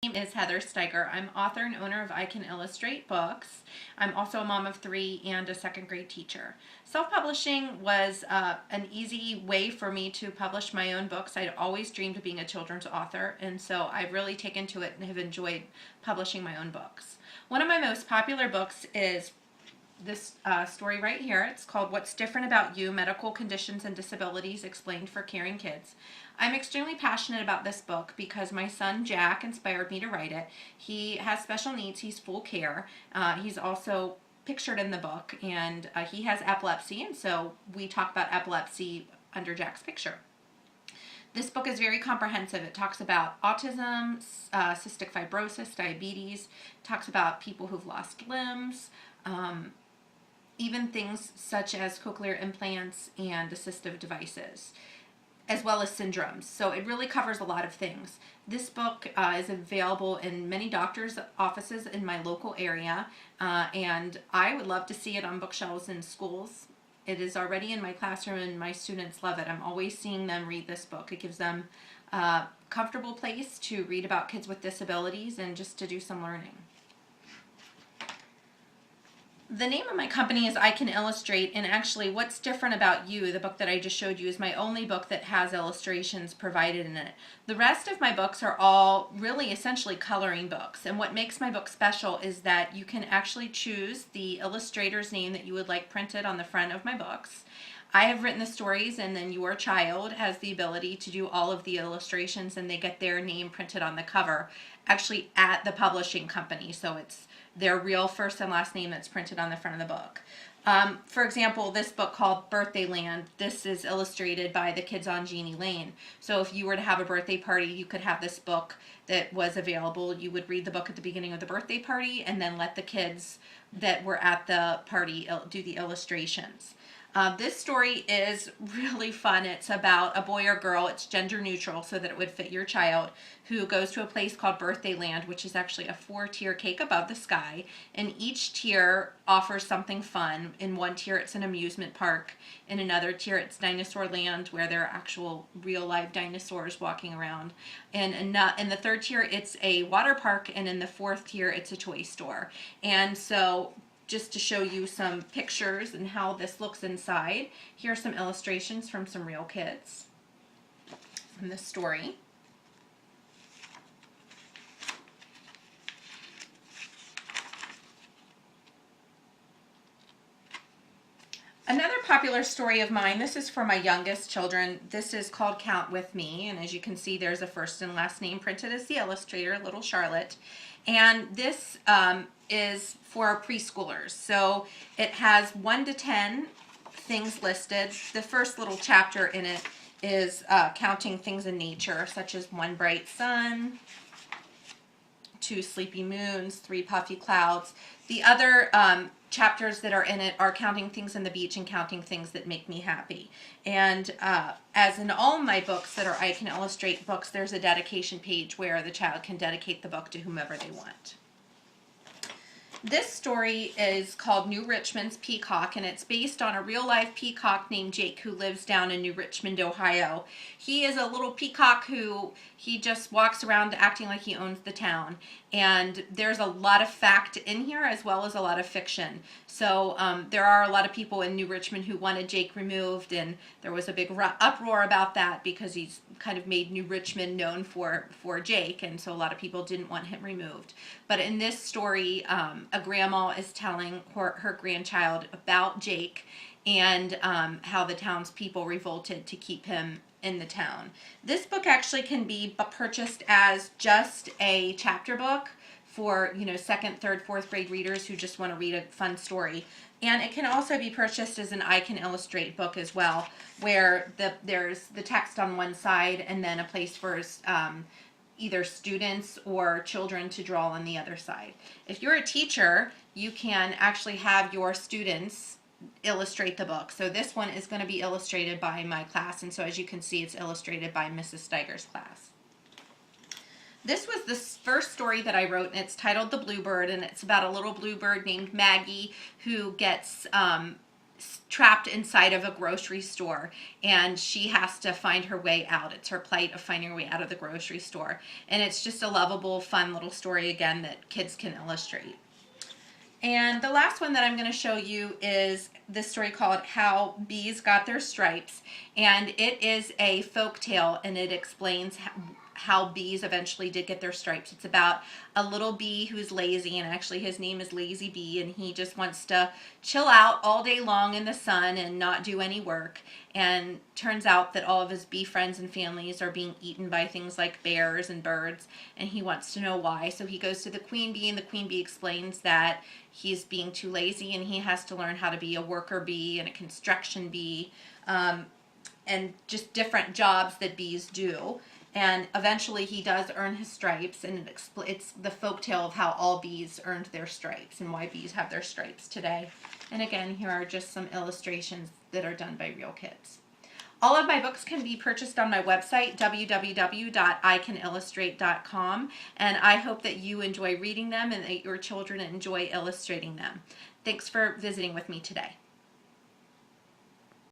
My name is Heather Steiger. I'm author and owner of I Can Illustrate Books. I'm also a mom of 3 and a second grade teacher. Self-publishing was an easy way for me to publish my own books. I'd always dreamed of being a children's author, and so I've really taken to it and have enjoyed publishing my own books. One of my most popular books is this story right here. It's called What's Different About You, Medical Conditions and Disabilities Explained for Caring Kids. I'm extremely passionate about this book because my son Jack inspired me to write it. He has special needs. He's full care. He's also pictured in the book, and he has epilepsy, and so we talk about epilepsy under Jack's picture. This book is very comprehensive. It talks about autism, cystic fibrosis, diabetes, talks about people who've lost limbs, even things such as cochlear implants and assistive devices, as well as syndromes. So it really covers a lot of things. This book is available in many doctors' offices in my local area, and I would love to see it on bookshelves in schools. It is already in my classroom, and my students love it. I'm always seeing them read this book. It gives them a comfortable place to read about kids with disabilities and just to do some learning. The name of my company is I Can Illustrate, and actually What's Different About You, the book that I just showed you, is my only book that has illustrations provided in it. The rest of my books are all really essentially coloring books, and what makes my book special is that you can actually choose the illustrator's name that you would like printed on the front of my books. I have written the stories, and then your child has the ability to do all of the illustrations, and they get their name printed on the cover, actually at the publishing company. So it's their real first and last name that's printed on the front of the book. For example, this book called Birthday Land, this is illustrated by the kids on Jeannie Lane. So if you were to have a birthday party, you could have this book that was available. You would read the book at the beginning of the birthday party and then let the kids that were at the party do the illustrations. This story is really fun. It's about a boy or girl. It's gender neutral so that it would fit your child, who goes to a place called Birthday Land, which is actually a 4-tier cake above the sky. And each tier offers something fun. In one tier, it's an amusement park. In another tier, it's Dinosaur Land, where there are actual real live dinosaurs walking around. And in the third tier, it's a water park. And in the fourth tier, it's a toy store. And so just to show you some pictures and how this looks inside, here are some illustrations from some real kids from this story. Another popular story of mine, this is for my youngest children. This is called Count With Me, and as you can see, there's a first and last name printed as the illustrator, little Charlotte. And this is for preschoolers. So it has 1 to 10 things listed. The first little chapter in it is counting things in nature, such as 1 bright sun, 2 sleepy moons, 3 puffy clouds. The other chapters that are in it are counting things in the beach and counting things that make me happy. And as in all my books that are I Can Illustrate books, there's a dedication page where the child can dedicate the book to whomever they want. This story is called New Richmond's Peacock, and it's based on a real-life peacock named Jake who lives down in New Richmond, Ohio. He is a little peacock who he just walks around acting like he owns the town. And there's a lot of fact in here as well as a lot of fiction. So there are a lot of people in New Richmond who wanted Jake removed, and there was a big uproar about that because he's kind of made New Richmond known for Jake, and so a lot of people didn't want him removed. But in this story, a grandma is telling her grandchild about Jake and how the townspeople revolted to keep him in the town. This book actually can be purchased as just a chapter book for, you know, 2nd, 3rd, 4th grade readers who just want to read a fun story. And it can also be purchased as an I Can Illustrate book as well, where there's the text on one side and then a place for either students or children to draw on the other side. If you're a teacher, you can actually have your students illustrate the book. So this one is going to be illustrated by my class, and so as you can see, it's illustrated by Mrs. Steiger's class. This was the first story that I wrote, and it's titled The Bluebird, and it's about a little bluebird named Maggie who gets trapped inside of a grocery store, and she has to find her way out. It's her plight of finding her way out of the grocery store. And it's just a lovable, fun little story, again, that kids can illustrate. And the last one that I'm going to show you is this story called How Bees Got Their Stripes. And it is a folk tale, and it explains how bees eventually did get their stripes. It's about a little bee who's lazy, and actually his name is Lazy Bee, and he just wants to chill out all day long in the sun and not do any work. And turns out that all of his bee friends and families are being eaten by things like bears and birds, and he wants to know why. So he goes to the queen bee, and the queen bee explains that he's being too lazy and he has to learn how to be a worker bee and a construction bee, and just different jobs that bees do. And eventually he does earn his stripes, and it's the folktale of how all bees earned their stripes and why bees have their stripes today. And again, here are just some illustrations that are done by real kids. All of my books can be purchased on my website, www.icanillustrate.com, and I hope that you enjoy reading them and that your children enjoy illustrating them. Thanks for visiting with me today.